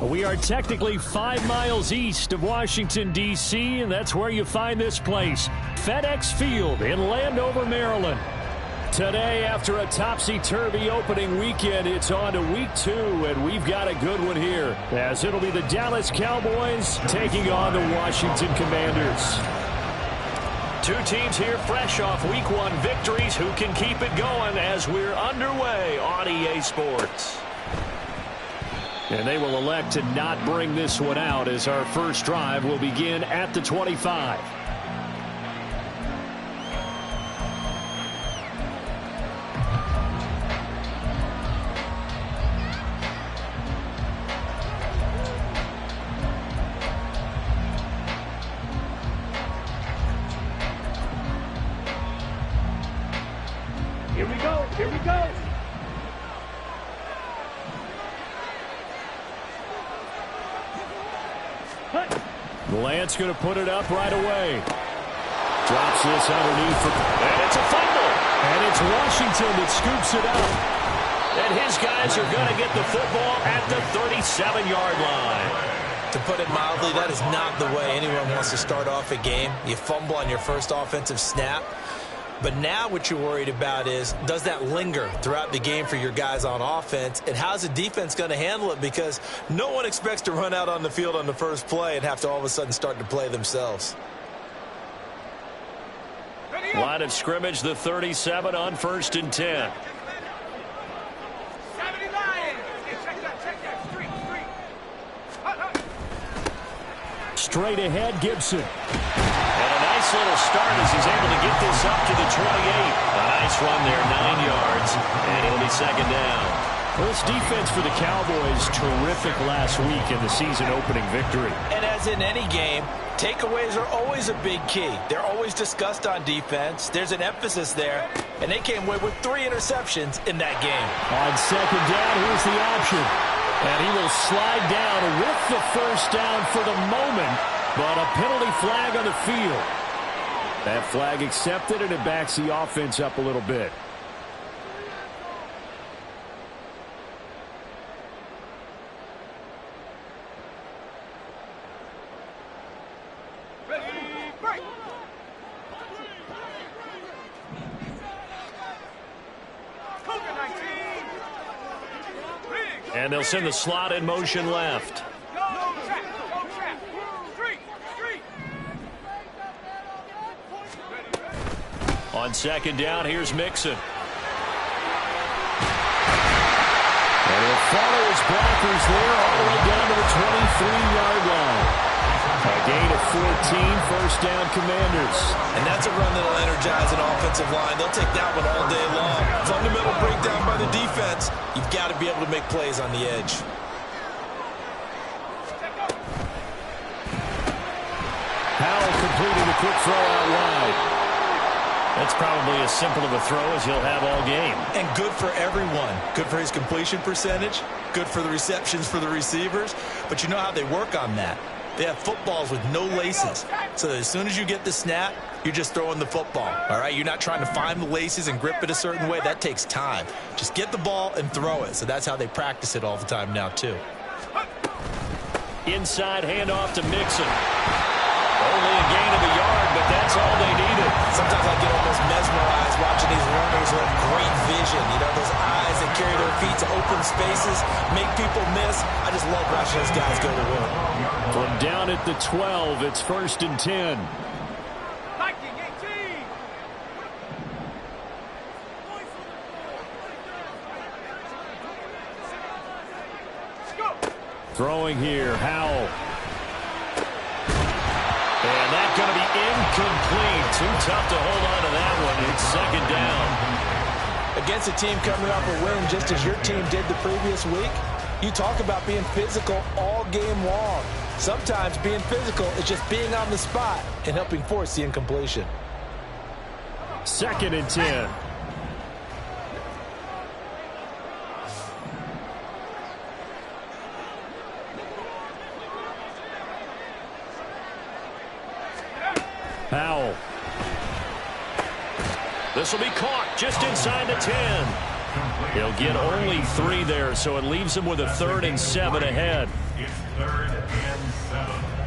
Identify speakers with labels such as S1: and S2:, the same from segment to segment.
S1: We are technically 5 miles east of Washington, D.C., and that's where you find this place, FedEx Field in Landover, Maryland. Today, after a topsy-turvy opening weekend, it's on to week 2, and we've got a good one here, as it'll be the Dallas Cowboys taking on the Washington Commanders. Two teams here fresh off week 1 victories who can keep it going as we're underway on EA Sports. And they will elect to not bring this one out as our first drive will begin at the 25.
S2: Here we go, here we go.
S1: Lance going to put it up right away. Drops this underneath. And it's a fumble. And it's Washington that scoops it up. And his guys are going to get the football at the 37-yard line.
S3: To put it mildly, that is not the way anyone wants to start off a game. You fumble on your first offensive snap. But now what you're worried about is, does that linger throughout the game for your guys on offense? And how's the defense going to handle it? Because no one expects to run out on the field on the first play and have to all of a sudden start to play themselves.
S1: Line of scrimmage, the 37 on 1st and 10. Straight ahead, Gibson. And a nice little start as he's able to get this up to the 28. A nice run there, 9 yards, and it'll be 2nd down. Well, this defense for the Cowboys, terrific last week in the season-opening victory.
S3: And as in any game, takeaways are always a big key. They're always discussed on defense. There's an emphasis there, and they came away with 3 interceptions in that game.
S1: On 2nd down, here's the option. And he will slide down with the first down for the moment, but a penalty flag on the field. That flag accepted, and it backs the offense up a little bit. And they'll send the slot in motion left. On 2nd down, here's Mixon. And he'll follow his blockers there all the way down to the 23-yard line. A gain of 14, 1st down Commanders.
S3: And that's a run that'll energize an offensive line. They'll take that one all day long. Fundamental breakdown by the defense. You've got to be able to make plays on the edge.
S1: Howell completing the quick throw out wide. That's probably as simple of a throw as he'll have all game.
S3: And good for everyone. Good for his completion percentage. Good for the receptions for the receivers. But you know how they work on that. They have footballs with no laces. So that as soon as you get the snap, you're just throwing the football. All right? You're not trying to find the laces and grip it a certain way. That takes time. Just get the ball and throw it. So that's how they practice it all the time now, too.
S1: Inside handoff to Mixon. Only a gain of a yard, but that's all they needed.
S3: Sometimes I get almost mesmerized watching these runners who have great vision. You know, those eyes that carry their feet to open spaces, make people miss. I just love watching those guys go to work.
S1: From down at the 12, it's 1st and 10. Throwing here, Howell. And that's going to be incomplete. Too tough to hold on to that one. It's 2nd down.
S3: Against a team coming off a win just as your team did the previous week, you talk about being physical all game long. Sometimes being physical is just being on the spot and helping force the incompletion.
S1: 2nd and 10. Howell. This will be caught just inside the 10. He'll get only 3 there, so it leaves him with a 3rd and 7 ahead.
S2: It's 3rd and 7.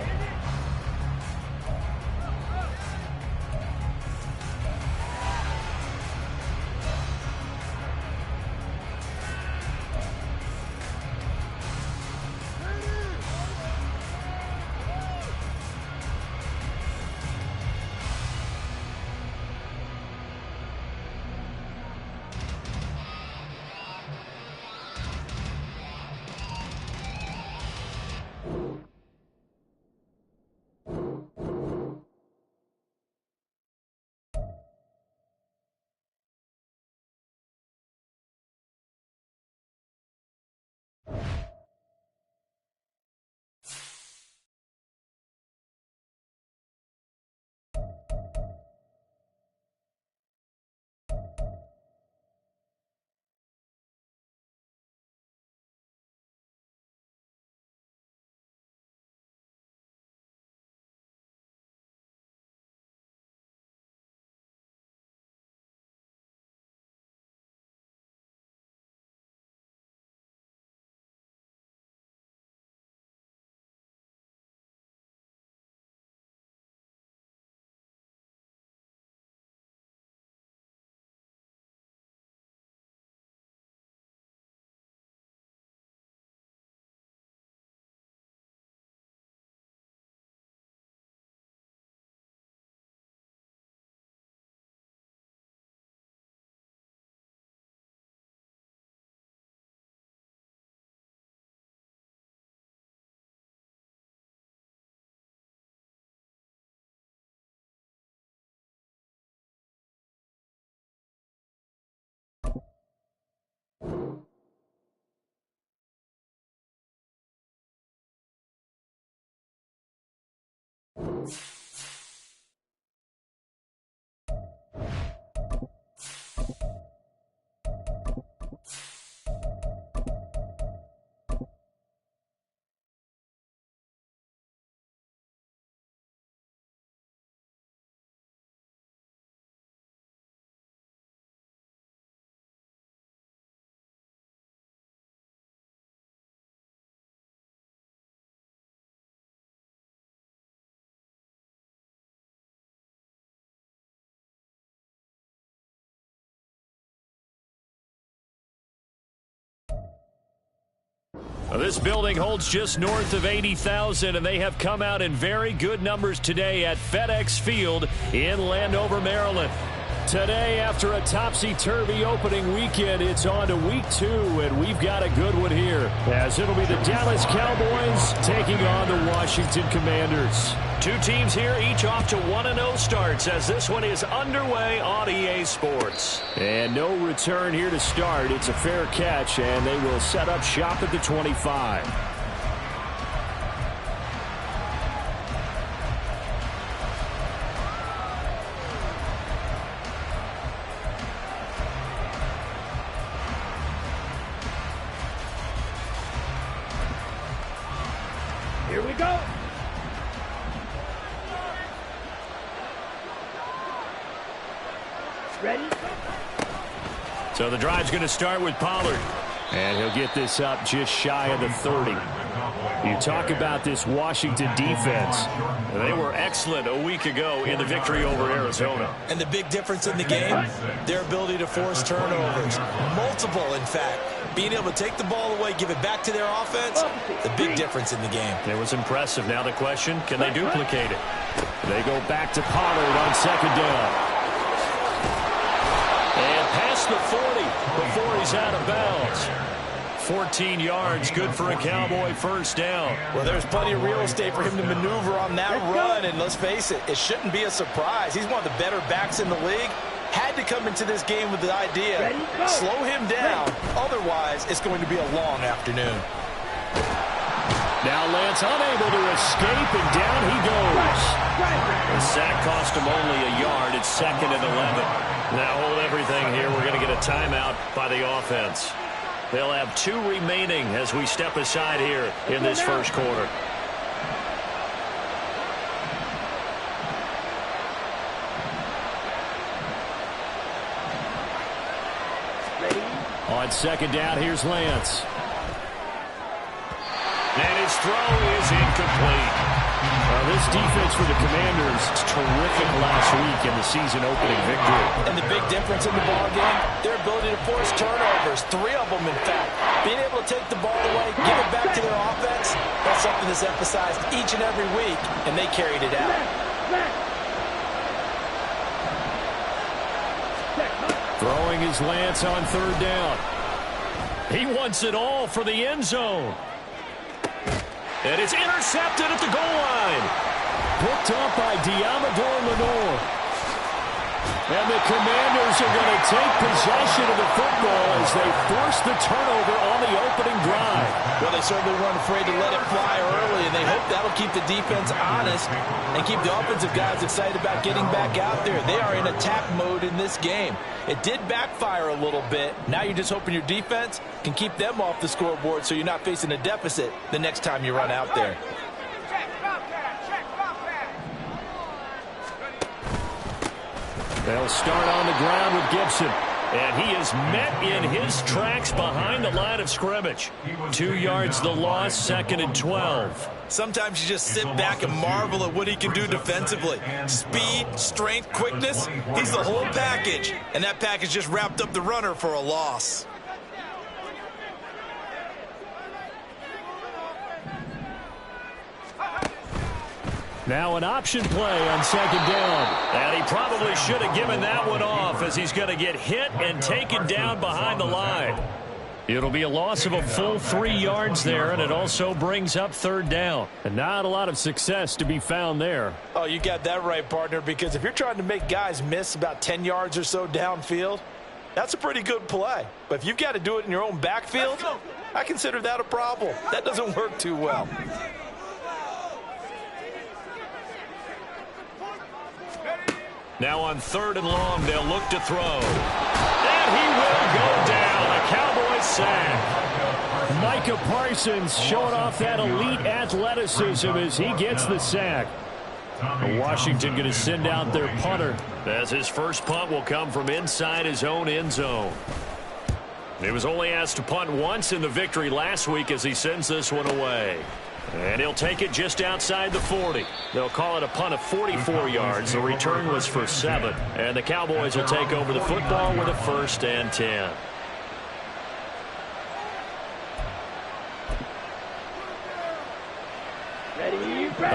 S1: This building holds just north of 80,000, and they have come out in very good numbers today at FedEx Field in Landover, Maryland. Today, after a topsy-turvy opening weekend, it's on to week 2, and we've got a good one here, as it'll be the Dallas Cowboys taking on the Washington Commanders. Two teams here, each off to 1-0 starts, as this one is underway on EA Sports. And no return here to start. It's a fair catch, and they will set up shop at the 25.
S2: Here we go. Ready?
S1: So the drive's going to start with Pollard. And he'll get this up just shy of the 30. You talk about this Washington defense. They were excellent a week ago in the victory over Arizona.
S3: And the big difference in the game, their ability to force turnovers. Multiple, in fact. Being able to take the ball away, give it back to their offense, the big difference in the game.
S1: It was impressive. Now the question, can they duplicate it? They go back to Pollard on second down. And past the 40 before he's out of bounds. 14 yards, good for a Cowboy first down.
S3: Well, there's plenty of real estate for him to maneuver on that run, and let's face it, it shouldn't be a surprise. He's one of the better backs in the league. Had to come into this game with the idea, slow him down, otherwise it's going to be a long afternoon.
S1: Now Lance unable to escape, and down he goes. The sack cost him only a yard. It's 2nd and 11. Now hold everything here. We're going to get a timeout by the offense. They'll have 2 remaining as we step aside here in this first quarter. On second down, here's Lance. And his throw is incomplete. This defense for the Commanders is terrific last week in the season-opening victory.
S3: And the big difference in the ball game, their ability to force turnovers, 3 of them, in fact. Being able to take the ball away, give it back to their offense, that's something that's emphasized each and every week, and they carried it out.
S1: Throwing his Lance on 3rd down. He wants it all for the end zone. And it's intercepted at the goal line. Picked up by Diamador Lenore. And the Commanders are going to take possession of the football as they force the turnover on the opening drive.
S3: Well, they certainly weren't afraid to let it fly early, and they hope that'll keep the defense honest and keep the offensive guys excited about getting back out there. They are in attack mode in this game. It did backfire a little bit. Now you're just hoping your defense can keep them off the scoreboard so you're not facing a deficit the next time you run out there.
S1: They'll start on the ground with Gibson. And he is met in his tracks behind the line of scrimmage. 2 yards the loss, 2nd and 12.
S3: Sometimes you just sit back and marvel at what he can do defensively. Speed, strength, quickness, he's the whole package. And that package just wrapped up the runner for a loss.
S1: Now an option play on 2nd down. And he probably should have given that one off as he's going to get hit and taken down behind the line. It'll be a loss of a full 3 yards there, and it also brings up 3rd down. And not a lot of success to be found there.
S3: Oh, you got that right, partner, because if you're trying to make guys miss about 10 yards or so downfield, that's a pretty good play. But if you've got to do it in your own backfield, I consider that a problem. That doesn't work too well.
S1: Now on 3rd and long, they'll look to throw. And he will go down. A Cowboys sack. Micah Parsons showing off that elite athleticism as he gets the sack. Washington going to send out their punter as his first punt will come from inside his own end zone. He was only asked to punt once in the victory last week as he sends this one away. And he'll take it just outside the 40. They'll call it a punt of 44 yards. The return was for 7. And the Cowboys will take over the football with a 1st and 10.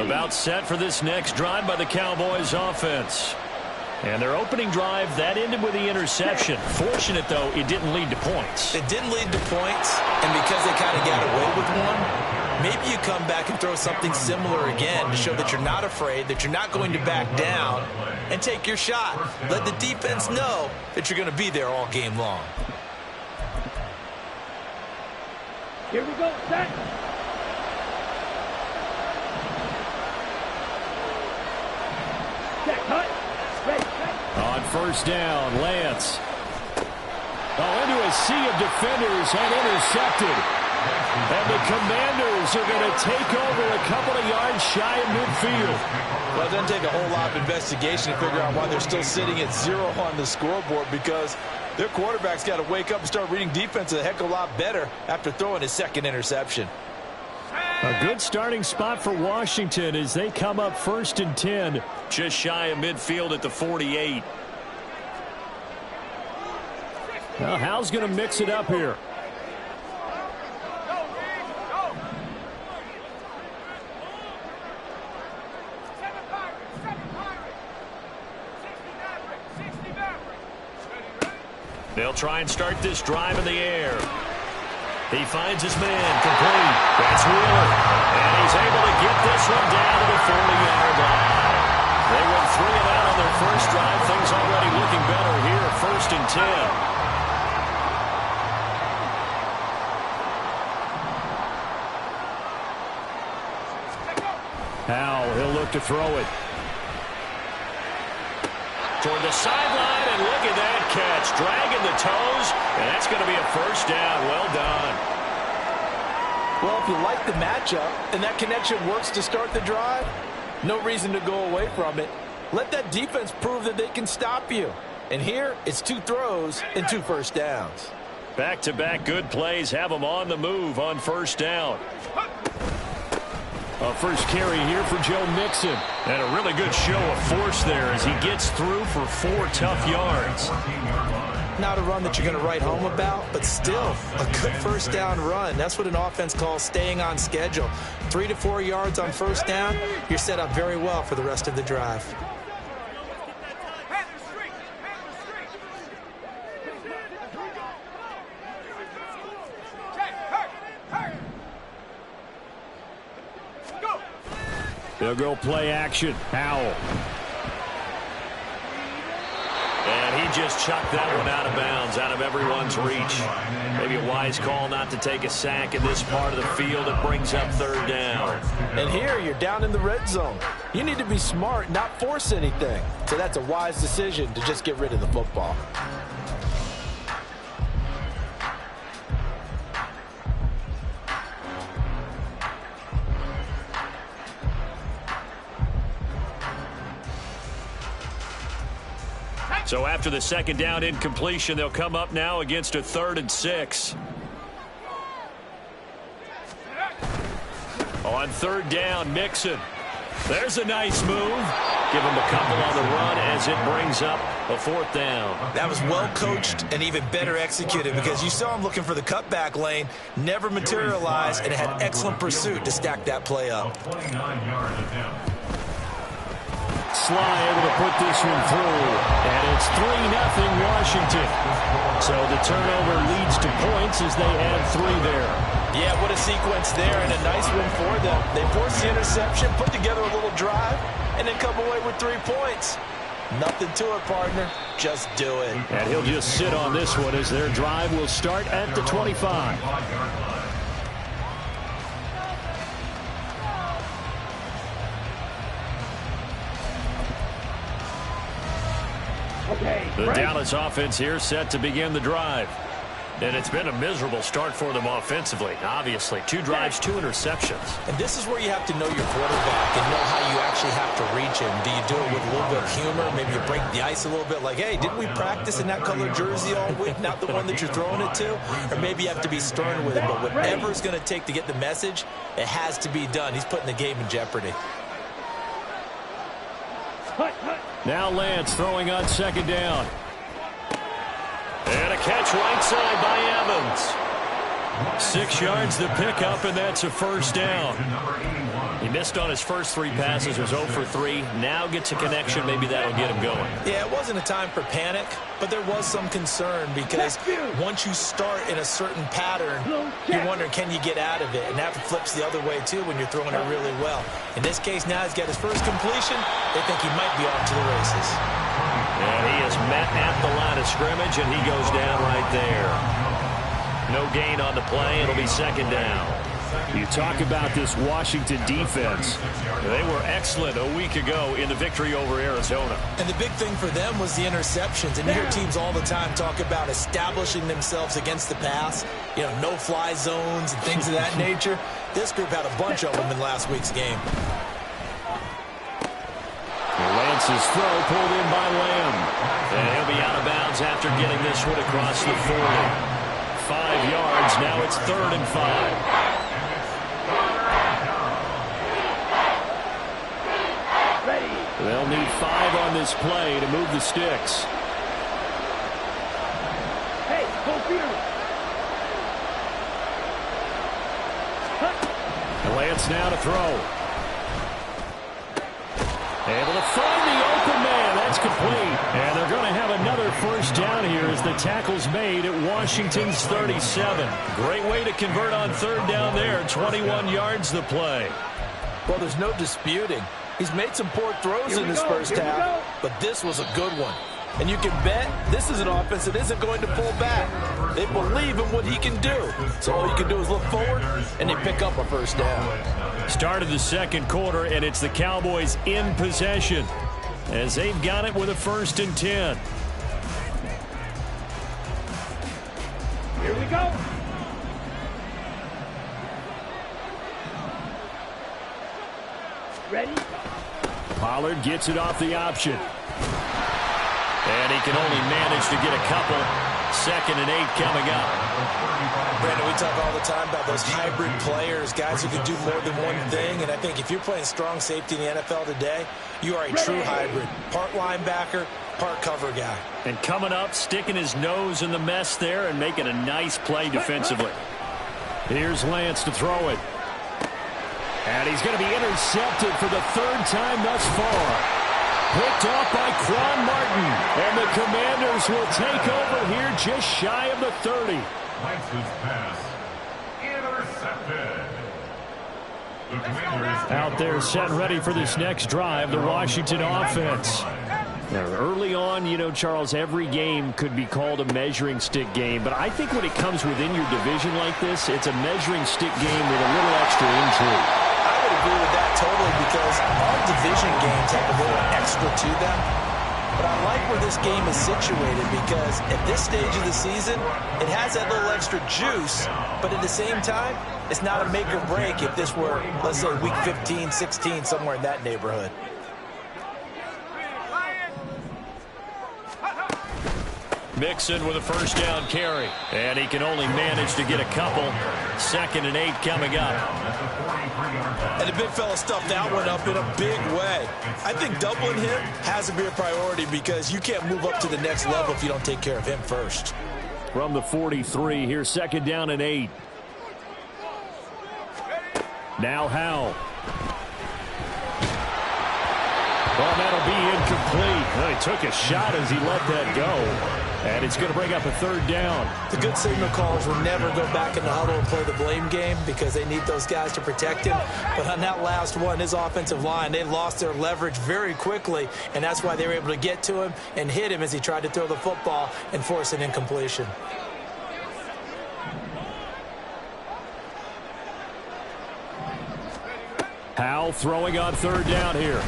S1: About set for this next drive by the Cowboys offense. And their opening drive, that ended with the interception. Fortunate, though, it didn't lead to points.
S3: It didn't lead to points, and because they kind of got away with one, maybe you come back and throw something similar again to show that you're not afraid, that you're not going to back down, and take your shot. Let the defense know that you're going to be there all game long.
S2: Here we go, set. Set, cut.
S1: On 1st down, Lance. Into a sea of defenders and intercepted. And the Commanders are going to take over a couple of yards shy of midfield.
S3: Well, it doesn't take a whole lot of investigation to figure out why they're still sitting at 0 on the scoreboard, because their quarterback's got to wake up and start reading defense a heck of a lot better after throwing his 2nd interception.
S1: A good starting spot for Washington as they come up 1st and 10, just shy of midfield at the 48. Well, Hal's going to mix it up here. They'll try and start this drive in the air. He finds his man, complete. That's Wheeler. And he's able to get this one down to the 40-yard line. They went 3 and out on their first drive. Things already looking better here, 1st and 10. Howell, he'll look to throw it. Toward the sideline, and look at that catch. Dragging the toes, and that's going to be a 1st down. Well done.
S3: Well, if you like the matchup and that connection works to start the drive, no reason to go away from it. Let that defense prove that they can stop you. And here, it's 2 throws and 2 first downs.
S1: Back-to-back good plays have them on the move on 1st down. A first carry here for Joe Mixon. And a really good show of force there as he gets through for 4 tough yards.
S3: Not a run that you're going to write home about, but still a good first down run. That's what an offense calls staying on schedule. 3 to 4 yards on first down, you're set up very well for the rest of the drive.
S1: They'll go play action. Howell. And he just chucked that one out of bounds, out of everyone's reach. Maybe a wise call not to take a sack in this part of the field. It brings up third down.
S4: And here you're down in the red zone. You need to be smart, not force anything. So that's a wise decision to just get rid of the football.
S1: So after the second down incompletion, they'll come up now against a 3rd and 6. On 3rd down, Mixon. There's a nice move. Give him a couple on the run as it brings up a 4th down.
S3: That was well coached and even better executed because you saw him looking for the cutback lane, never materialized, and had excellent pursuit to stack that play up.
S1: Sly able to put this one through, and it's 3-0 Washington. So the turnover leads to points as they add 3 there.
S4: Yeah, what a sequence there, and a nice one for them. They force the interception, put together a little drive, and then come away with 3 points. Nothing to it, partner. Just do it.
S1: And he'll just sit on this one as their drive will start at the 25. The Dallas offense here set to begin the drive. And it's been a miserable start for them offensively. Obviously, 2 drives, 2 interceptions.
S3: And this is where you have to know your quarterback and know how you actually have to reach him. Do you do it with a little bit of humor? Maybe you break the ice a little bit like, hey, didn't we practice in that color jersey all week? Not the one that you're throwing it to? Or maybe you have to be stern with it. But whatever it's going to take to get the message, it has to be done. He's putting the game in jeopardy.
S1: Now Lance throwing on 2nd down. And a catch right side by Evans. 6 yards the pickup, and that's a 1st down. He missed on his first 3 passes, was 0 for 3. Now gets a connection. Maybe that'll get him going.
S3: Yeah, it wasn't a time for panic, but there was some concern because once you start in a certain pattern, you're wondering, can you get out of it? And that flips the other way, too, when you're throwing it really well. In this case, now he's got his first completion. They think he might be off to the races.
S1: And he is met at the line of scrimmage, and he goes down right there. No gain on the play. It'll be 2nd down. You talk about this Washington defense. They were excellent a week ago in the victory over Arizona.
S3: And the big thing for them was the interceptions. And you hear teams all the time talk about establishing themselves against the pass, you know, no-fly zones and things of that nature. This group had a bunch of them in last week's game.
S1: Lance's throw pulled in by Lamb. And he'll be out of bounds after getting this one across the 40. 5 yards. Now it's 3rd and 5. They'll need 5 on this play to move the sticks.
S2: Hey, go Peter.
S1: Lance now to throw. Able to find the open man. That's complete. And they're going to have another 1st down here as the tackle's made at Washington's 37. Great way to convert on 3rd down there. 21 yards the play.
S4: Well, there's no disputing. He's made some poor throws in his first half, but this was a good one. And you can bet this is an offense that isn't going to pull back. They believe in what he can do. So all you can do is look forward, and they pick up a 1st down.
S1: Start of the 2nd quarter, and it's the Cowboys in possession as they've got it with a 1st and 10.
S2: Here we go. Ready?
S1: Pollard gets it off the option. And he can only manage to get a couple. 2nd and 8 coming up.
S4: Brandon, we talk all the time about those hybrid players, guys who can do more than one thing. And I think if you're playing strong safety in the NFL today, you are a true hybrid. Part linebacker, part cover guy.
S1: And coming up, sticking his nose in the mess there and making a nice play defensively. Here's Lance to throw it. And he's going to be intercepted for the 3rd time thus far. Picked off by Quan Martin. And the Commanders will take over here just shy of the 30.
S5: Pass intercepted.
S1: Out there set ready for this next drive, the Washington offense. Now, early on, you know, Charles, every game could be called a measuring stick game. But I think when it comes within your division like this, it's a measuring stick game with a little extra intrigue.
S4: I would agree with that totally because all division games have a little extra to them. But I like where this game is situated because at this stage of the season, it has that little extra juice. But at the same time, it's not a make or break if this were, let's say, week 15, 16, somewhere in that neighborhood.
S1: Mixon with a 1st down carry. And he can only manage to get a couple. 2nd and 8 coming up.
S4: And the big fella stuffed that one up in a big way. I think doubling him has to be a priority because you can't move up to the next level if you don't take care of him first.
S1: From the 43, here's 2nd down and 8. Now Howell. Well, that'll be incomplete. Well, he took a shot as he let that go. And it's going to bring up a 3rd down.
S4: The good signal callers will never go back in the huddle and play the blame game because they need those guys to protect him. But on that last one, his offensive line, they lost their leverage very quickly, and that's why they were able to get to him and hit him as he tried to throw the football and force an incompletion.
S1: Howell throwing on 3rd down here.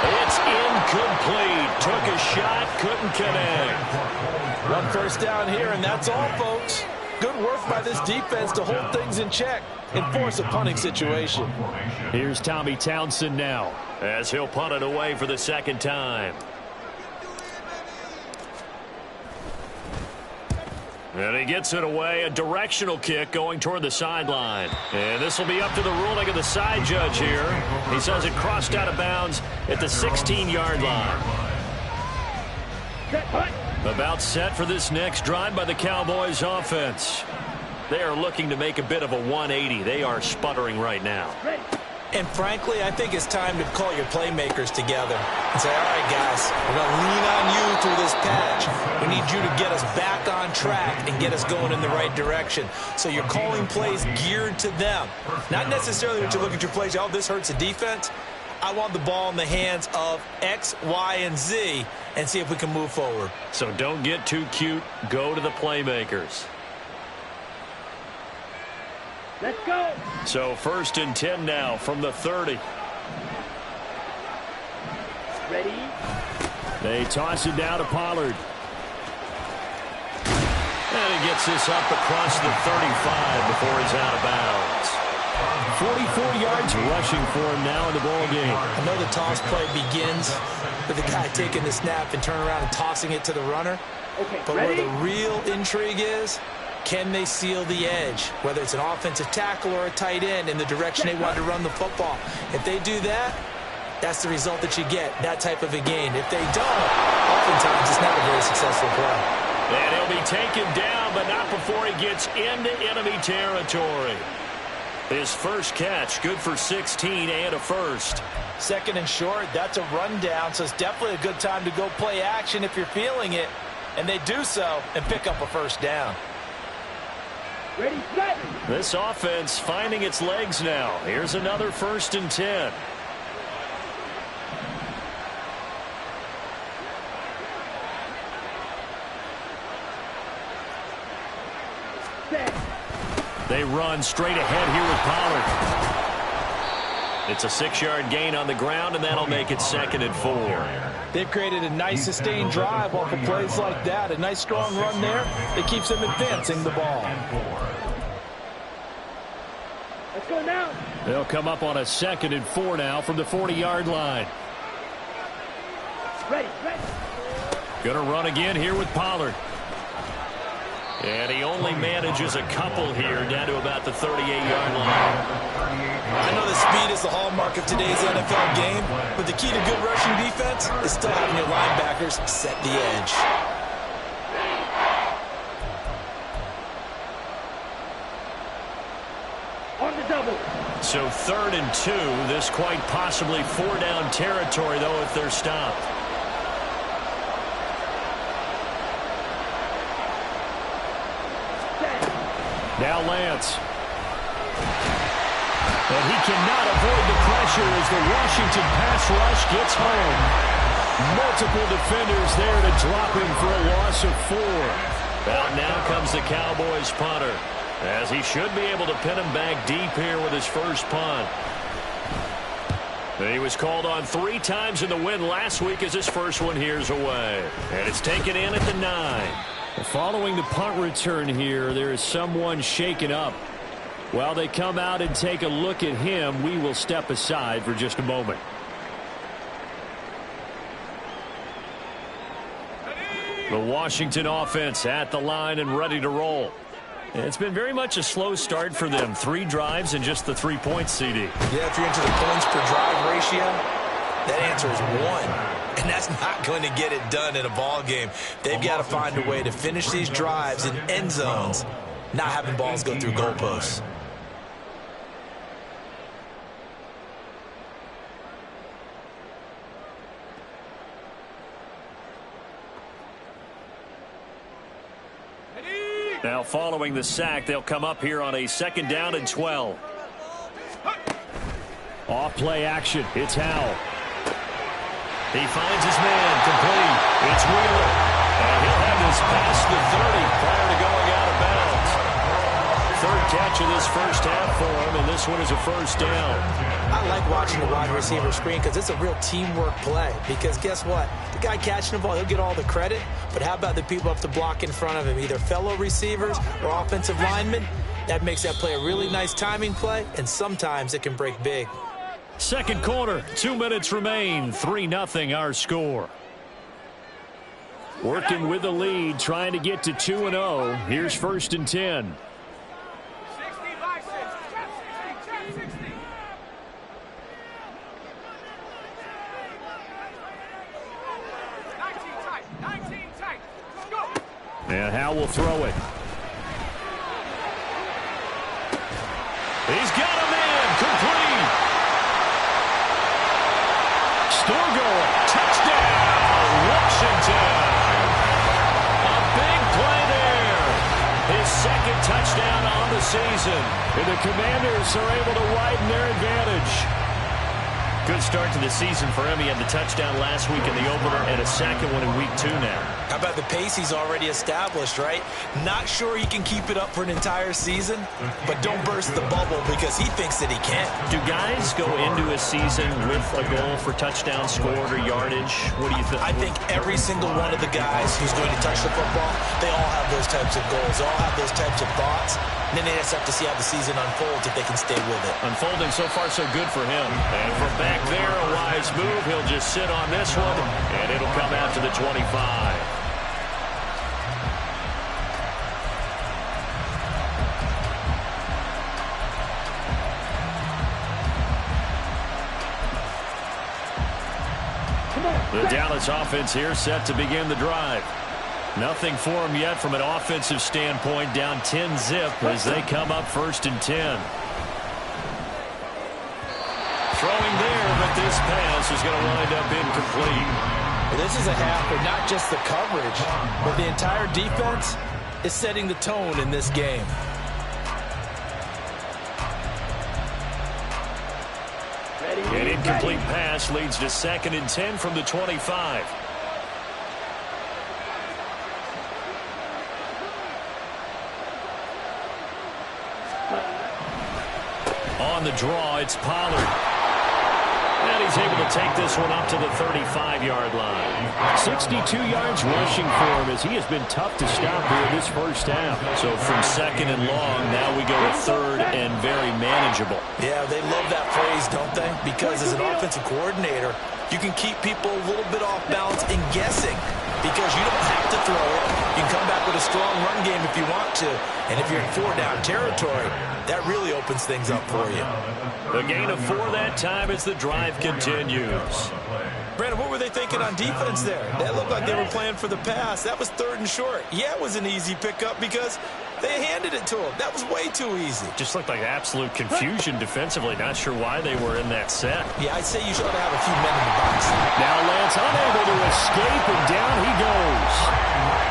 S1: It's incomplete. Took a shot, couldn't connect.
S4: 1 first down here, and that's all, folks. Good work by this defense to hold things in check and force a punting situation.
S1: Here's Tommy Townsend now as he'll punt it away for the 2nd time. And he gets it away, a directional kick going toward the sideline. And this will be up to the ruling of the side judge here. He says it crossed out of bounds at the 16-yard line. About set for this next drive by the Cowboys offense. They are looking to make a bit of a 180. They are sputtering right now.
S4: And frankly, I think it's time to call your playmakers together and say, all right, guys, we're going to lean on you through this patch. We need you to get us back on track and get us going in the right direction. So you're calling plays geared to them. Not necessarily that you look at your plays, oh, this hurts the defense. I want the ball in the hands of X, Y, and Z and see if we can move forward.
S1: So don't get too cute. Go to the playmakers.
S2: Let's go.
S1: So 1st and 10 now from the 30.
S2: Ready?
S1: They toss it down to Pollard. And he gets this up across the 35 before he's out of bounds. 44 yards rushing for him now in the ball game.
S4: I know the toss play begins with the guy taking the snap and turning around and tossing it to the runner.
S2: Okay,
S4: but
S2: ready?
S4: where the real intrigue is, can they seal the edge, whether it's an offensive tackle or a tight end in the direction they want to run the football? If they do that, that's the result that you get, that type of a gain. If they don't, oftentimes it's not a very successful play.
S1: And he'll be taken down, but not before he gets into enemy territory. His first catch, good for 16 and a 1st.
S4: 2nd and short, that's a rundown, so it's definitely a good time to go play action if you're feeling it. And they do so and pick up a 1st down.
S2: Ready, set.
S1: This offense finding its legs now. Here's another 1st and 10.
S2: Set.
S1: They run straight ahead here with Pollard. It's a 6-yard gain on the ground, and that'll make it 2nd and 4.
S4: They've created a nice sustained drive off of plays like that. A nice strong run there that keeps them advancing the ball.
S2: Let's go now.
S1: They'll come up on a 2nd and 4 now from the 40-yard line.
S2: Ready, ready.
S1: Going to run again here with Pollard. And he only manages a couple here down to about the 38-yard line.
S3: I know the speed is the hallmark of today's NFL game, but the key to good rushing defense is still having your linebackers set the edge.
S2: On the double.
S1: So 3rd and 2. This quite possibly 4-down territory, though, if they're stopped. Now Lance. And he cannot avoid the pressure as the Washington pass rush gets home. Multiple defenders there to drop him for a loss of 4. Out now comes the Cowboys punter, as he should be able to pin him back deep here with his first punt. He was called on 3 times in the win last week as his first one here's away. And it's taken in at the 9. Following the punt return here, there is someone shaken up. While they come out and take a look at him, we will step aside for just a moment. The Washington offense at the line and ready to roll. It's been very much a slow start for them. 3 drives and just the 3 points, CD.
S3: Yeah, if you're into the points per drive ratio, that answer is 1. And that's not going to get it done in a ball game. They've got to find a way to finish these drives in end zones, not having balls go through goalposts.
S1: Now following the sack, they'll come up here on a 2nd down and 12. Off play action. It's Howell. He finds his man complete. It's Wheeler. And he'll have this past the 30 prior to going out of bounds. 3rd catch of this first half for him, and this one is a 1st down.
S3: I like watching the wide receiver screen because it's a real teamwork play. Because guess what? The guy catching the ball, he'll get all the credit. But how about the people up the block in front of him, either fellow receivers or offensive linemen? That makes that play a really nice timing play, and sometimes it can break big.
S1: 2nd quarter, 2 minutes remain. 3-0 our score. Working with the lead, trying to get to 2-0. Here's 1st and 10. And Howell will throw it. He's got him in. Complete. Still going. Touchdown, Washington. A big play there. His 2nd touchdown on the season. And the Commanders are able to widen their advantage. Good start to the season for him. He had the touchdown last week in the opener and a 2nd one in week 2 now.
S3: How about the pace he's already established, right? Not sure he can keep it up for an entire season, but don't burst the bubble because he thinks that he can.
S1: Do guys go into a season with a goal for touchdown scored or yardage? What do you think?
S3: I think every single one of the guys who's going to touch the football, they all have those types of goals. They all have those types of thoughts. And then they just have to see how the season unfolds if they can stay with it.
S1: Unfolding so far so good for him. And from back there, a wise move. He'll just sit on this one, and it'll come out to the 25. The Dallas offense here set to begin the drive. Nothing for them yet from an offensive standpoint, down 10-zip as they come up 1st and 10. Throwing there, but this pass is going to wind up incomplete.
S4: Well, this is a half where not just the coverage, but the entire defense is setting the tone in this game.
S1: An incomplete pass leads to 2nd and 10 from the 25. On the draw, it's Pollard. And he's able to take this one up to the 35-yard line. 62 yards rushing for him as he has been tough to stop here this first half. So from 2nd and long, now we go to 3rd and very manageable.
S3: Yeah, they love that phrase, don't they? Because as an offensive coordinator, you can keep people a little bit off balance and guessing. because you don't have to throw it. You can come back with a strong run game if you want to. And if you're in 4-down territory, that really opens things up for you.
S1: The gain of 4 that time as the drive continues.
S3: Brandon, what were they thinking on defense there? That looked like they were playing for the pass. That was 3rd and short. Yeah, it was an easy pickup because they handed it to him. That was way too easy.
S1: Just looked like absolute confusion defensively. Not sure why they were in that set.
S3: Yeah, I'd say you should have a few men in the box.
S1: Now Lance unable to escape, and down he goes.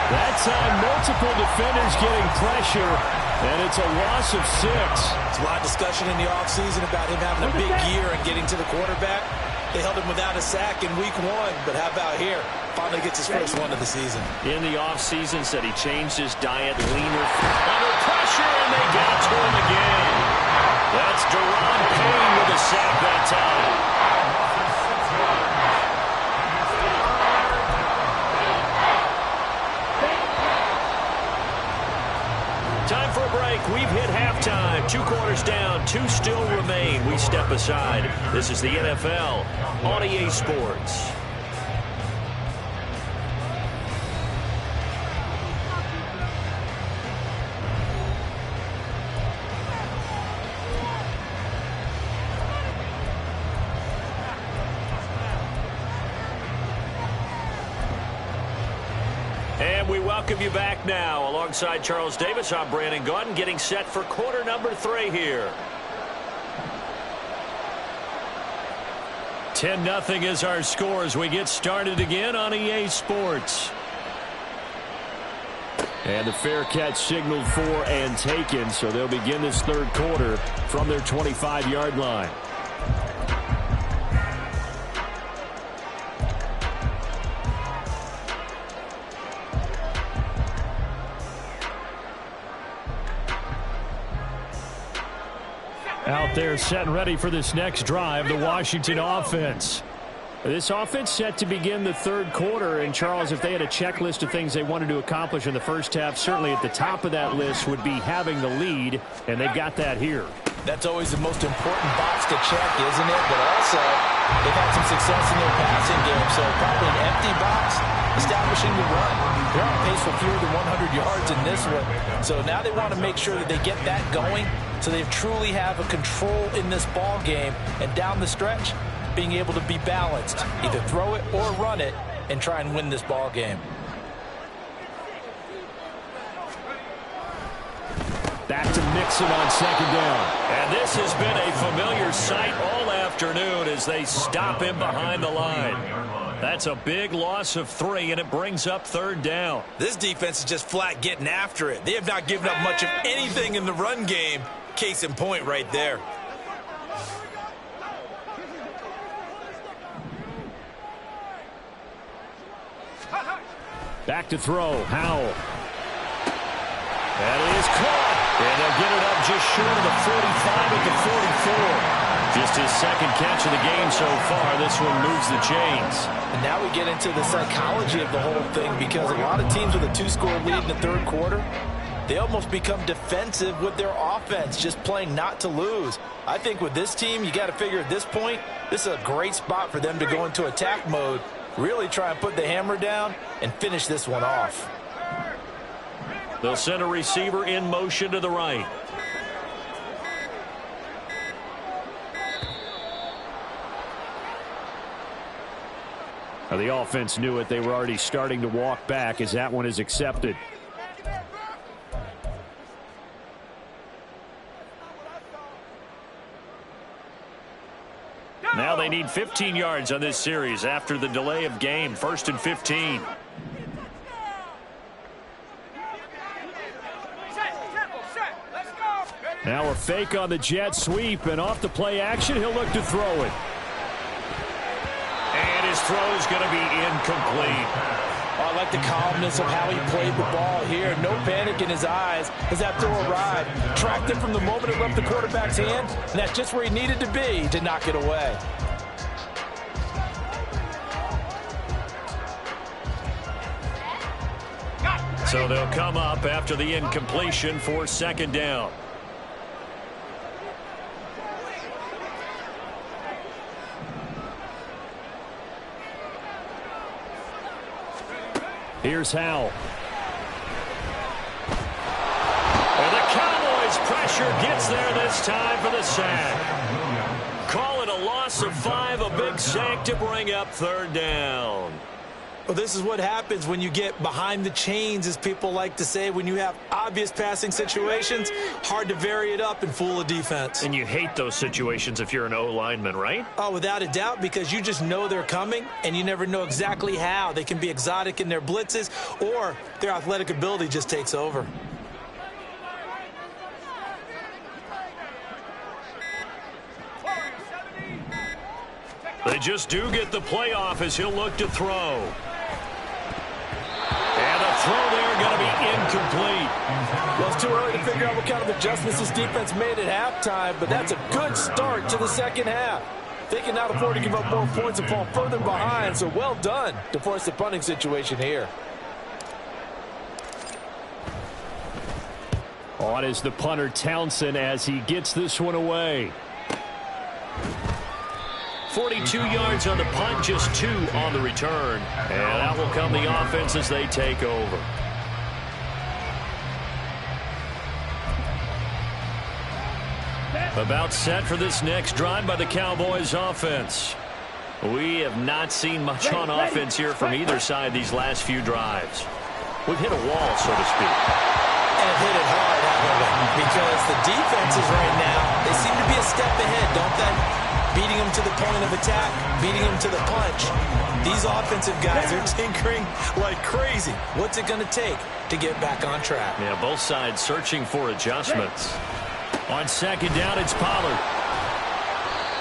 S1: That time, multiple defenders getting pressure, and it's a loss of 6.
S3: There's a lot of discussion in the offseason about him having a big year and getting to the quarterback. They held him without a sack in week 1, but how about here? Finally gets his first one of the season.
S1: In the offseason, said he changed his diet, leaner, under pressure, and they got to him again. That's Deron Payne with a sack that time. Time for a break. We've hit halftime. 2 quarters down. 2 still remain. We step aside. This is the NFL on EA Sports. And we welcome you back now. Alongside Charles Davis, I'm Brandon Gaudin, getting set for quarter number 3 here. 10-0 is our score as we get started again on EA Sports. And the fair catch signaled for and taken, so they'll begin this 3rd quarter from their 25-yard line. Out there set and ready for this next drive, the Washington offense. This offense set to begin the 3rd quarter. And, Charles, if they had a checklist of things they wanted to accomplish in the first half, certainly at the top of that list would be having the lead, and they've got that here.
S4: That's always the most important box to check, isn't it? But also, they've had some success in their passing game, so probably an empty box establishing the run. They're on pace for fewer than 100 yards in this one. So now they want to make sure that they get that going so they truly have a control in this ball game. And down the stretch, being able to be balanced, either throw it or run it, and try and win this ball game.
S1: Back to Mixon on 2nd down. And this has been a familiar sight all afternoon as they stop him behind the line. That's a big loss of 3, and it brings up 3rd down.
S3: This defense is just flat getting after it. They have not given up much of anything in the run game. Case in point right there.
S1: Back to throw. Howell. That is caught. And they'll get it up just short of the 45 at the 44. Just his 2nd catch of the game so far. This one moves the chains.
S4: And now we get into the psychology of the whole thing, because a lot of teams with a 2-score lead in the 3rd quarter, they almost become defensive with their offense, just playing not to lose. I think with this team, you got to figure at this point, this is a great spot for them to go into attack mode, really try and put the hammer down and finish this one off.
S1: They'll send a receiver in motion to the right. Now the offense knew it. They were already starting to walk back as that one is accepted. Now they need 15 yards on this series after the delay of game. 1st and 15. Now a fake on the jet sweep, and off the play action, he'll look to throw it. And his throw is going to be incomplete.
S4: Oh, I like the calmness of how he played the ball here. No panic in his eyes as that throw arrived. Tracked it from the moment it left the quarterback's hand, and that's just where he needed to be to knock it away.
S1: So they'll come up after the incompletion for 2nd down. Here's Howell. And the Cowboys' pressure gets there this time for the sack. Call it a loss of 5, a big sack to bring up 3rd down.
S3: Well, this is what happens when you get behind the chains, as people like to say. When you have obvious passing situations, hard to vary it up and fool a defense.
S1: And you hate those situations if you're an O-lineman, right?
S3: Oh, without a doubt, because you just know they're coming, and you never know exactly how. They can be exotic in their blitzes, or their athletic ability just takes over.
S1: They just do get the playoff as he'll look to throw. And the throw there going to be incomplete.
S4: Well, it's too early to figure out what kind of adjustments this defense made at halftime, but that's a good start to the second half. They can not afford to give up more points and fall further behind, so well done to force the punting situation here.
S1: On is the punter Townsend as he gets this one away. 42 yards on the punt, just 2 on the return. And out will come the offense as they take over. About set for this next drive by the Cowboys offense. We have not seen much on offense here from either side these last few drives. We've hit a wall, so to speak.
S3: And hit it hard, haven't we? Because the defenses right now, they seem to be a step ahead, don't they? Beating them to the point of attack, beating them to the punch. These offensive guys are tinkering like crazy. What's it going to take to get back on track?
S1: Yeah, both sides searching for adjustments. On 2nd down, it's Pollard.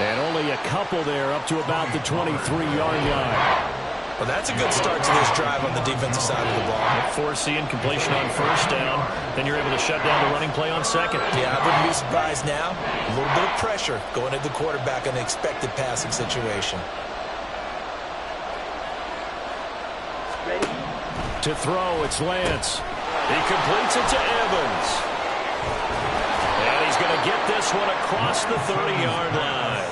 S1: And only a couple there up to about the 23-yard line.
S3: Well, that's a good start to this drive on the defensive side of the ball.
S1: Force the incompletion on 1st down. Then you're able to shut down the running play on 2nd.
S3: Yeah, I wouldn't be surprised now. A little bit of pressure going at the quarterback on the expected passing situation.
S2: Ready?
S1: To throw, it's Lance. He completes it to Evans. And he's going to get this one across the 30-yard line.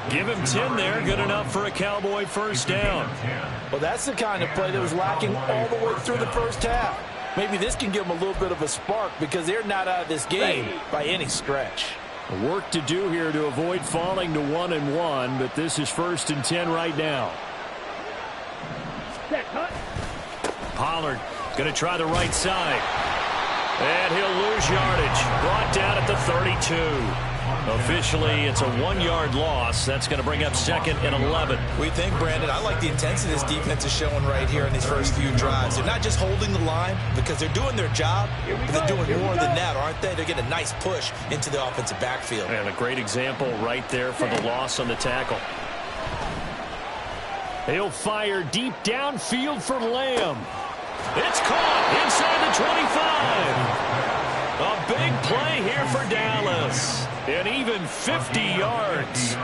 S1: Give him 10 there, good enough for a Cowboy 1st down.
S4: Well, that's the kind of play that was lacking all the way through the first half. Maybe this can give them a little bit of a spark because they're not out of this game by any stretch.
S1: Work to do here to avoid falling to 1-1, but this is 1st and 10 right now. Pollard going to try the right side. And he'll lose yardage. Brought down at the 32. Officially, it's a 1-yard loss. That's going to bring up 2nd and 11.
S3: We think, Brandon, I like the intensity this defense is showing right here in these first few drives. They're not just holding the line because they're doing their job, but they're doing more than that, aren't they? They're getting a nice push into the offensive backfield.
S1: And a great example right there for the loss on the tackle. He'll fire deep downfield for Lamb. It's caught inside the 25. A big play here for Dallas. And even 50 yards.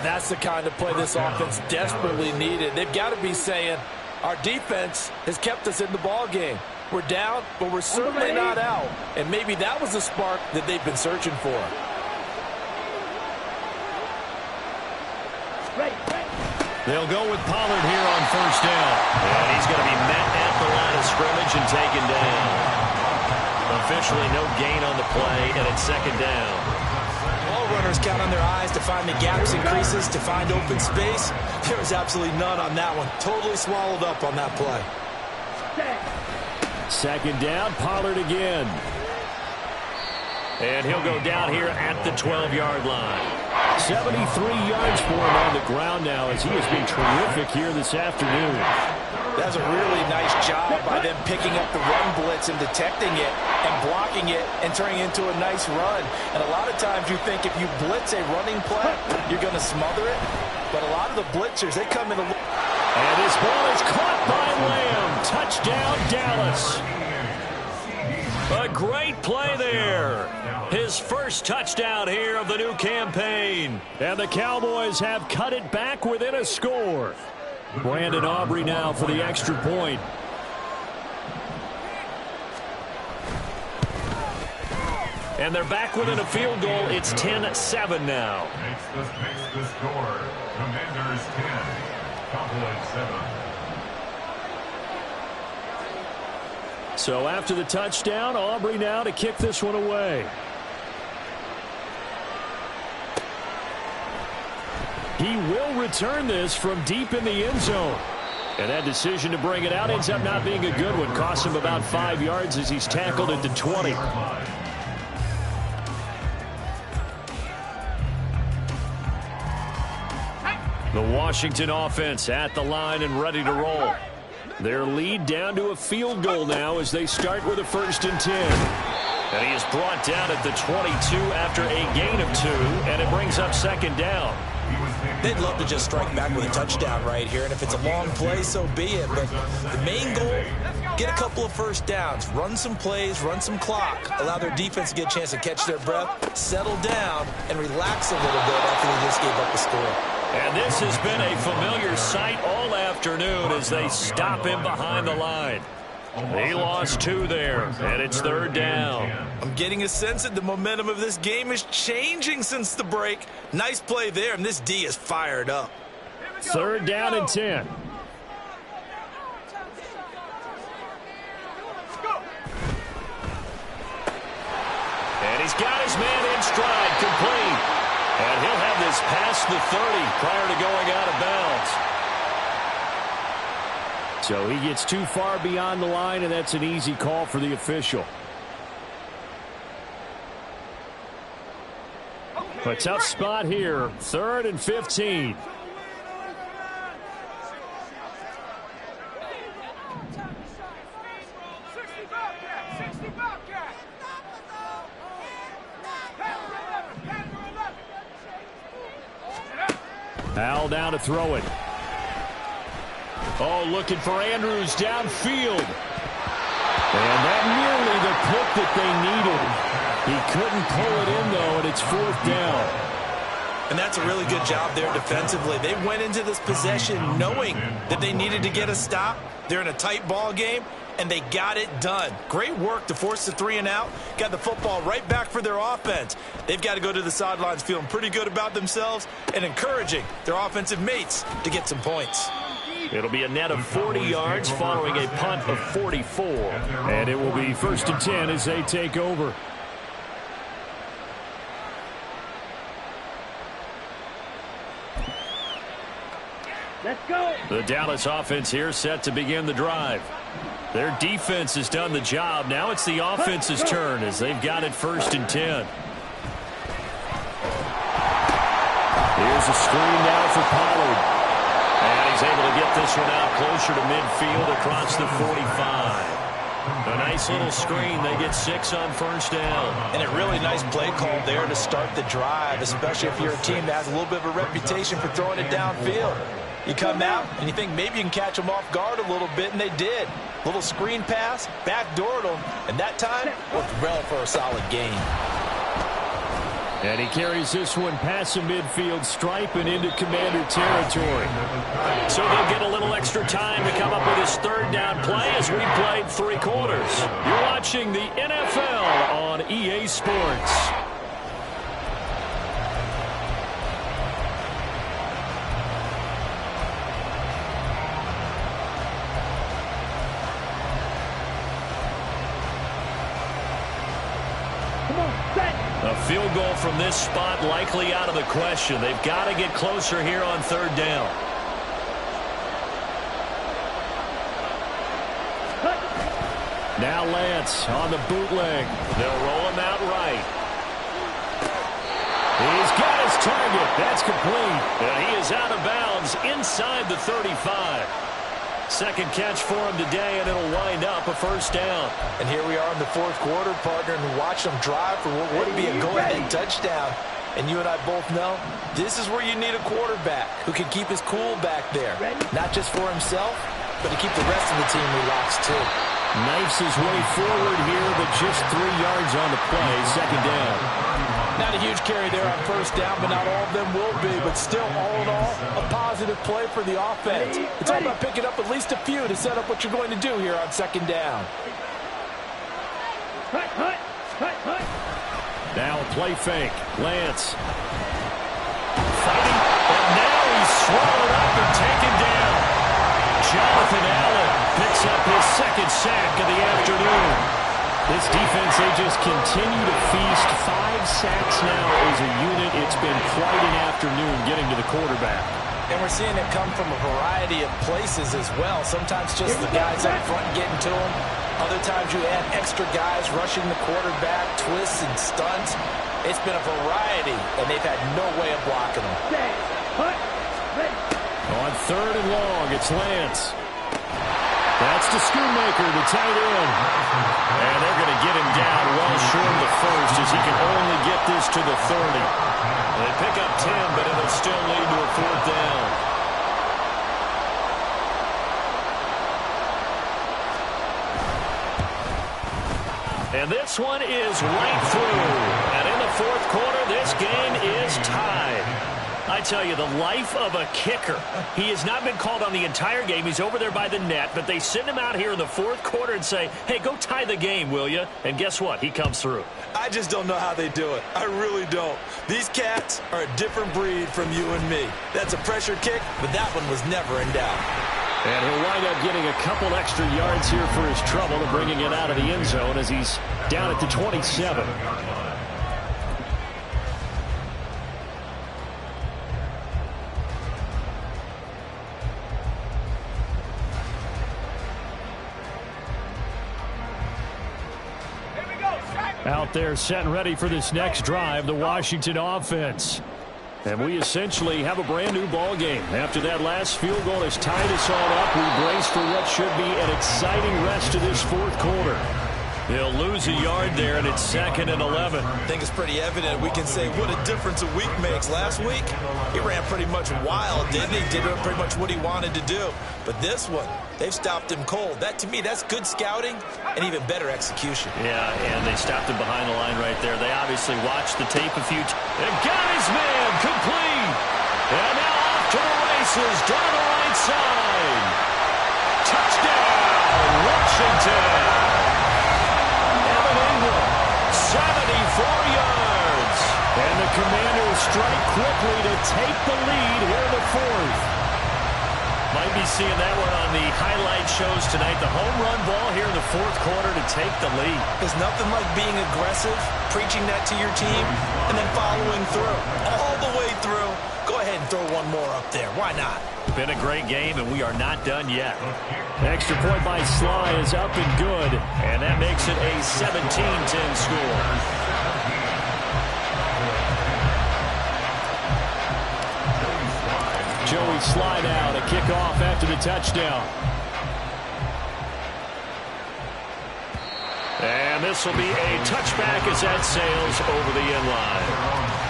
S4: That's the kind of play this offense desperately needed. They've got to be saying, our defense has kept us in the ball game. We're down, but we're certainly not out. And maybe that was the spark that they've been searching for.
S1: They'll go with Pollard here on 1st down. And he's going to be met at the line of scrimmage and taken down. Officially no gain on the play, and it's 2nd down.
S3: All runners count on their eyes to find the gaps and creases, to find open space. There was absolutely none on that one. Totally swallowed up on that play.
S1: 2nd down, Pollard again. And he'll go down here at the 12-yard line. 73 yards for him on the ground now as he has been terrific here this afternoon.
S4: That's a really nice job by them picking up the run blitz and detecting it and blocking it and turning it into a nice run. And a lot of times you think if you blitz a running play, you're going to smother it. But a lot of the blitzers, they come in a...
S1: And this ball is caught by Lamb. Touchdown, Dallas. A great play there. His first touchdown here of the new campaign. And the Cowboys have cut it back within a score. Brandon Aubrey now for the extra point. And they're back within a field goal. It's 10-7 now.
S5: Makes the score. Commanders 10, Cowboys 7.
S1: So after the touchdown, Aubrey now to kick this one away. He will return this from deep in the end zone. And that decision to bring it out ends up not being a good one. Costs him about 5 yards as he's tackled at the 20. The Washington offense at the line and ready to roll. Their lead down to a field goal now as they start with a 1st and 10. And he is brought down at the 22 after a gain of 2, and it brings up 2nd down.
S3: They'd love to just strike back with a touchdown right here, and if it's a long play, so be it. But the main goal, get a couple of 1st downs, run some plays, run some clock, allow their defense to get a chance to catch their breath, settle down, and relax a little bit after they just gave up the score.
S1: And this has been a familiar sight all afternoon as they stop him behind the line. He lost 2 there, and it's 3rd down.
S3: I'm getting a sense that the momentum of this game is changing since the break. Nice play there, and this D is fired up.
S1: 3rd down and 10. And he's got his man in stride, complete. And he'll have this past the 30 prior to going out of bounds. So he gets too far beyond the line, and that's an easy call for the official. A tough spot here. 3rd and 15. Al down to throw it. Oh, looking for Andrews downfield. And that nearly the pick that they needed. He couldn't pull it in, though, and it's 4th down.
S3: And that's a really good job there defensively. They went into this possession knowing that they needed to get a stop. They're in a tight ball game, and they got it done. Great work to force the 3 and out. Got the football right back for their offense. They've got to go to the sidelines feeling pretty good about themselves and encouraging their offensive mates to get some points.
S1: It'll be a net of 40 yards following a punt of 44. And it will be 1st and 10 as they take over.
S2: Let's go.
S1: The Dallas offense here set to begin the drive. Their defense has done the job. Now it's the offense's turn as they've got it 1st and 10. Here's a screen now for Pollard. And he's able to get this one out closer to midfield across the 45. A nice little screen. They get 6 on 1st down.
S3: And a really nice play call there to start the drive, especially if you're a team that has a little bit of a reputation for throwing it downfield. You come out and you think maybe you can catch them off guard a little bit, and they did. Little screen pass, backdoored them, and that time worked well for a solid gain.
S1: And he carries this one past the midfield stripe and into Commander territory. So they'll get a little extra time to come up with his 3rd down play as we played 3 quarters. You're watching the NFL on EA Sports. A field goal from this spot likely out of the question. They've got to get closer here on 3rd down. Now Lance on the bootleg. They'll roll him out right. He's got his target. That's complete. And he is out of bounds inside the 35. 2nd catch for him today, and it'll wind up a 1st down.
S3: And here we are in the 4th quarter, partner, and watch them drive for what would be a go-ahead touchdown. And you and I both know this is where you need a quarterback who can keep his cool back there. Not just for himself, but to keep the rest of the team relaxed too.
S1: Knifes his way forward here, but just 3 yards on the play. 2nd down.
S4: Not a huge carry there on 1st down, but not all of them will be. But still, all in all, a positive play for the offense. It's all about picking up at least a few to set up what you're going to do here on 2nd down.
S1: Now a play fake. Lance. Fighting, and now he's swallowed up and taken down. Jonathan Allen picks up his second sack of the afternoon. This defense, they just continue to feast. 5 sacks now as a unit. It's been quite an afternoon getting to the quarterback.
S4: And we're seeing it come from a variety of places as well. Sometimes just the guys up front getting to him. Other times you add extra guys rushing the quarterback, twists and stunts. It's been a variety, and they've had no way of blocking them.
S1: On 3rd and long, it's Lance. That's to Schoonmaker, the tight end. And they're going to get him down well short of the first as he can only get this to the 30. They pick up 10, but it'll still lead to a 4th down. And this one is right through. And in the 4th quarter, this game is tied. I tell you, the life of a kicker. He has not been called on the entire game. He's over there by the net, but they send him out here in the 4th quarter and say, hey, go tie the game, will you? And guess what? He comes through.
S3: I just don't know how they do it. I really don't. These cats are a different breed from you and me. That's a pressure kick, but that one was never in doubt.
S1: And he'll wind up getting a couple extra yards here for his trouble and bringing it out of the end zone as he's down at the 27. Out there set and ready for this next drive, the Washington offense. And we essentially have a brand new ball game. After that last field goal has tied us all up, we brace for what should be an exciting rest of this 4th quarter. They'll lose a yard there, and it's 2nd and 11.
S3: I think it's pretty evident we can say what a difference a week makes. Last week, he ran pretty much wild, didn't he? Did pretty much what he wanted to do. But this one, they've stopped him cold. That, to me, that's good scouting and even better execution.
S1: Yeah, and they stopped him behind the line right there. They obviously watched the tape a few times. And got his man complete. And now off to the races down the right side. Touchdown, Washington. 74 yards. And the Commanders strike quickly to take the lead here in the 4th. Might be seeing that one on the highlight shows tonight. The home run ball here in the 4th quarter to take the lead.
S3: There's nothing like being aggressive, preaching that to your team, and then following through. All the way through. Go ahead and throw one more up there. Why not?
S1: Been a great game, and we are not done yet. Extra point by Sly is up and good, and that makes it a 17-10 score. Joey Sly now to kick off after the touchdown. And this will be a touchback as that sails over the end line.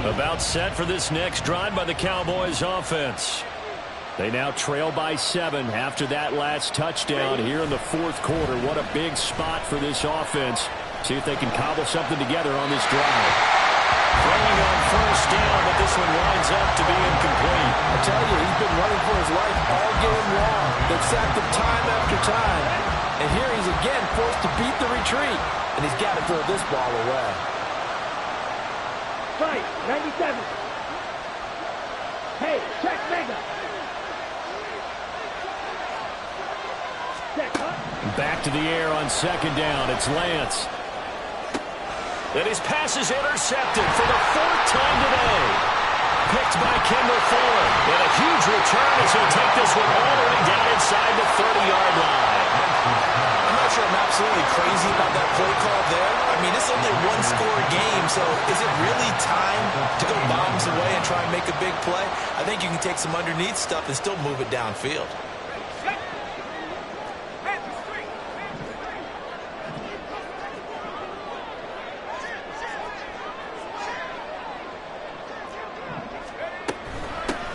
S1: About set for this next drive by the Cowboys offense. They now trail by 7 after that last touchdown here in the 4th quarter. What a big spot for this offense. See if they can cobble something together on this drive. Throwing on 1st down, but this one winds up to be incomplete.
S4: I tell you, he's been running for his life all game long. They've sacked him time after time. And here he's again forced to beat the retreat. And he's got to throw this ball away.
S2: Right, 97. Hey, check Mega. Check, huh?
S1: Back to the air on 2nd down. It's Lance. And his pass is intercepted for the 4th time today. Picked by Kendall Fuller. And a huge return as he'll take this one all the way down inside the 30-yard line.
S3: I'm not sure I'm absolutely crazy about that play call there. I mean, it's only a 1-score game, so is it really time to go bombs away and try and make a big play? I think you can take some underneath stuff and still move it downfield.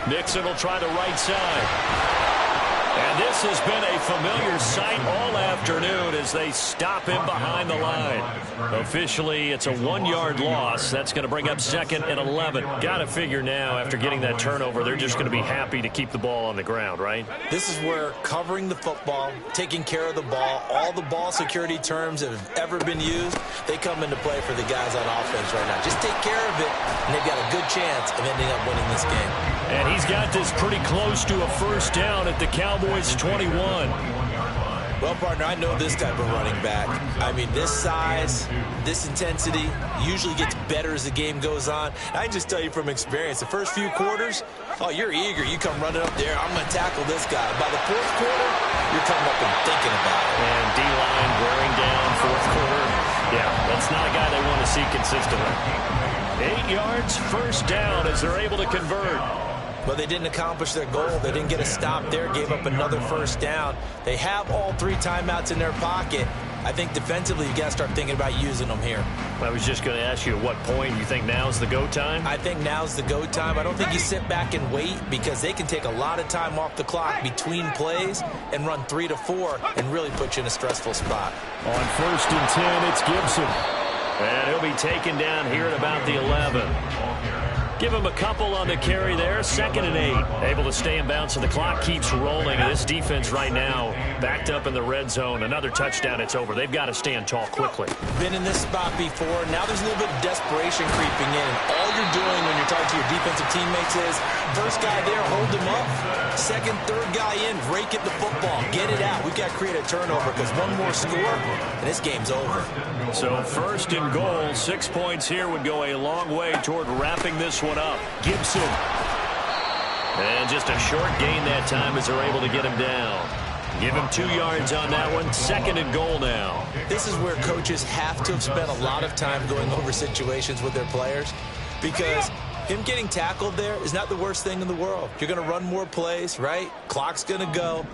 S1: Nixon will try the right side. And this has been a familiar sight all afternoon as they stop him behind the line. Officially, it's a 1-yard loss. That's going to bring up 2nd and 11. Got to figure now, after getting that turnover, they're just going to be happy to keep the ball on the ground, right?
S3: This is where covering the football, taking care of the ball, all the ball security terms that have ever been used, they come into play for the guys on offense right now. Just take care of it, and they've got a good chance of ending up winning this game.
S1: And he's got this pretty close to a first down at the Cowboys' 21.
S3: Well, partner, I know this type of running back. I mean, this size, this intensity usually gets better as the game goes on. I can just tell you from experience, the first few quarters, oh, you're eager. You come running up there, I'm going to tackle this guy. By the fourth quarter, you're coming up and thinking about it.
S1: And D-line wearing down fourth quarter. Yeah, that's not a guy they want to see consistently. 8 yards, first down as they're able to convert.
S3: But they didn't accomplish their goal. They didn't get a stop there, gave up another first down. They have all 3 timeouts in their pocket. I think defensively you got to start thinking about using them here.
S1: I was just going to ask you at what point you think now's the go time?
S3: I think now's the go time. I don't think you sit back and wait because they can take a lot of time off the clock between plays and run 3 to 4 and really put you in a stressful spot.
S1: On 1st and 10, it's Gibson. And he'll be taken down here at about the 11. Give him a couple on the carry there. 2nd and 8. Able to stay in bounds, and the clock keeps rolling. And this defense right now backed up in the red zone. Another touchdown, it's over. They've got to stand tall quickly.
S3: Been in this spot before. Now there's a little bit of desperation creeping in. And all you're doing when you're talking to your defensive teammates is, first guy there, hold him up. 2nd, 3rd guy in, break it the football. Get it out. We've got to create a turnover because one more score, and this game's over.
S1: So 1st and goal, 6 points here would go a long way toward wrapping this one up. Gibson. And just a short gain that time as they're able to get him down. Give him 2 yards on that one. 2nd and goal now.
S3: This is where coaches have to have spent a lot of time going over situations with their players because him getting tackled there is not the worst thing in the world. You're going to run more plays, right? Clock's going to go.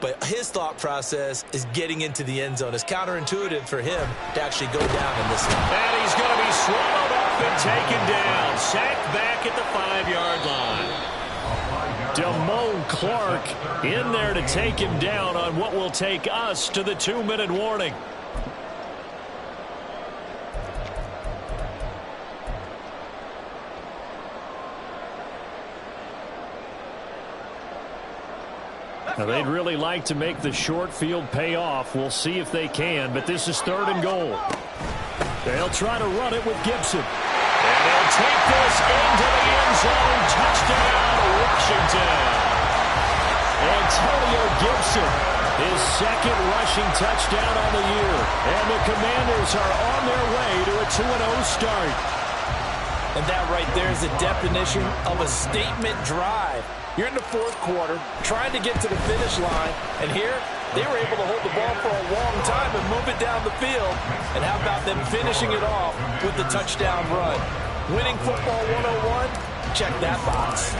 S3: But his thought process is getting into the end zone. It's counterintuitive for him to actually go down in this one.
S1: And he's going to be swallowed up and taken down. Sacked back at the 5-yard line. Damone Clark in there to take him down on what will take us to the 2-minute warning. Now, they'd really like to make the short field pay off. We'll see if they can, but this is 3rd and goal. They'll try to run it with Gibson. And they'll take this into the end zone. Touchdown, Washington. Antonio Gibson, his 2nd rushing touchdown on the year. And the Commanders are on their way to a 2-0 start.
S4: And that right there is the definition of a statement drive. You're in the 4th quarter, trying to get to the finish line, and here they were able to hold the ball for a long time and move it down the field. And how about them finishing it off with the touchdown run? Winning football 101, check that box.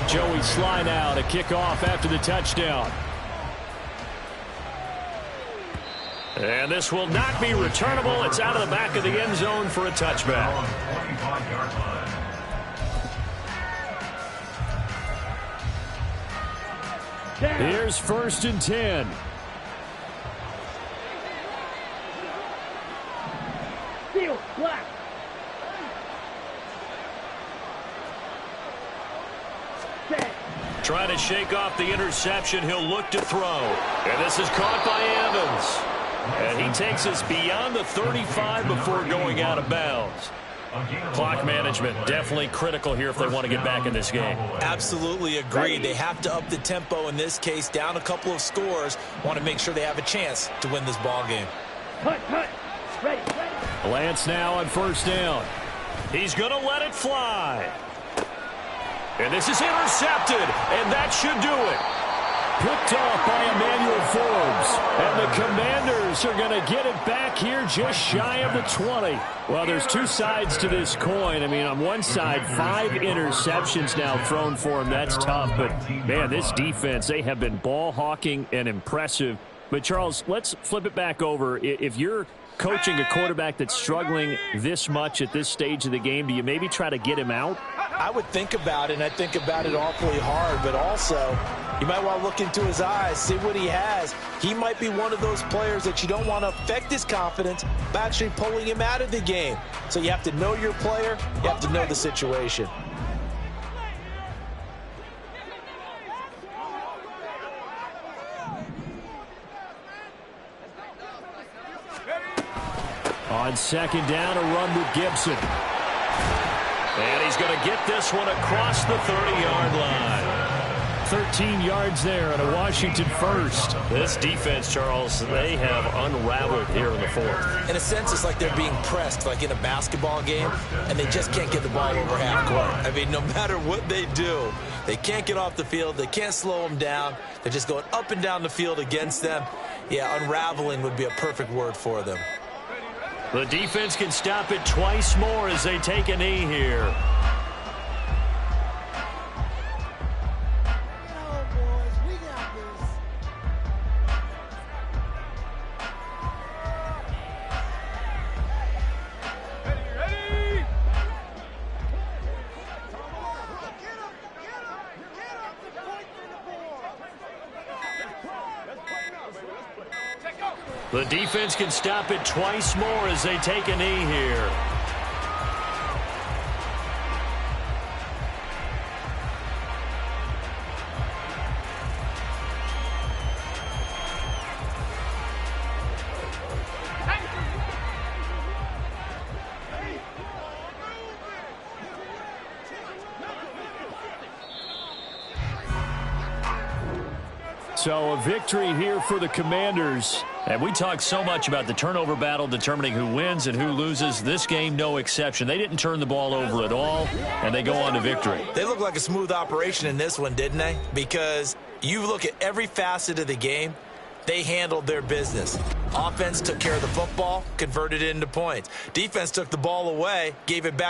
S1: Joey Sly now to kick off after the touchdown. And this will not be returnable. It's out of the back of the end zone for a touchback. Here's 1st and 10.
S2: Field, black.
S1: Trying to shake off the interception. He'll look to throw. And this is caught by Evans. And he takes us beyond the 35 before going out of bounds. Clock management definitely critical here if they want to get back in this game.
S3: Absolutely agreed. They have to up the tempo in this case, down a couple of scores. Want to make sure they have a chance to win this ball game.
S2: Cut. Ready.
S1: Lance now on 1st down. He's going to let it fly. And this is intercepted, and that should do it. Picked off by Emmanuel Forbes. And the Commanders are going to get it back here just shy of the 20. Well, there's 2 sides to this coin. I mean, on one side, 5 interceptions now thrown for him. That's tough. But, man, this defense, they have been ball hawking and impressive. But, Charles, let's flip it back over. If you're coaching a quarterback that's struggling this much at this stage of the game, do you maybe try to get him out?
S4: I would think about it, and I think about it awfully hard, but also you might want to look into his eyes, see what he has. He might be one of those players that you don't want to affect his confidence by actually pulling him out of the game. So you have to know your player, you have to know the situation.
S1: On second down, a run with Gibson. And he's going to get this one across the 30-yard line. 13 yards there and a Washington first.
S6: This defense, Charles, they have unraveled here in the fourth.
S3: In a sense, it's like they're being pressed, like in a basketball game, and they just can't get the ball over half court. I mean, no matter what they do, they can't get off the field. They can't slow them down. They're just going up and down the field against them. Yeah, unraveling would be a perfect word for them.
S1: The defense can stop it twice more as they take a knee here. The defense can stop it twice more as they take a knee here. So a victory here for the Commanders. And we talked so much about the turnover battle determining who wins and who loses. This game, no exception. They didn't turn the ball over at all, and they go on to victory.
S3: They look like a smooth operation in this one, didn't they? Because you look at every facet of the game, they handled their business. Offense took care of the football, converted it into points. Defense took the ball away, gave it back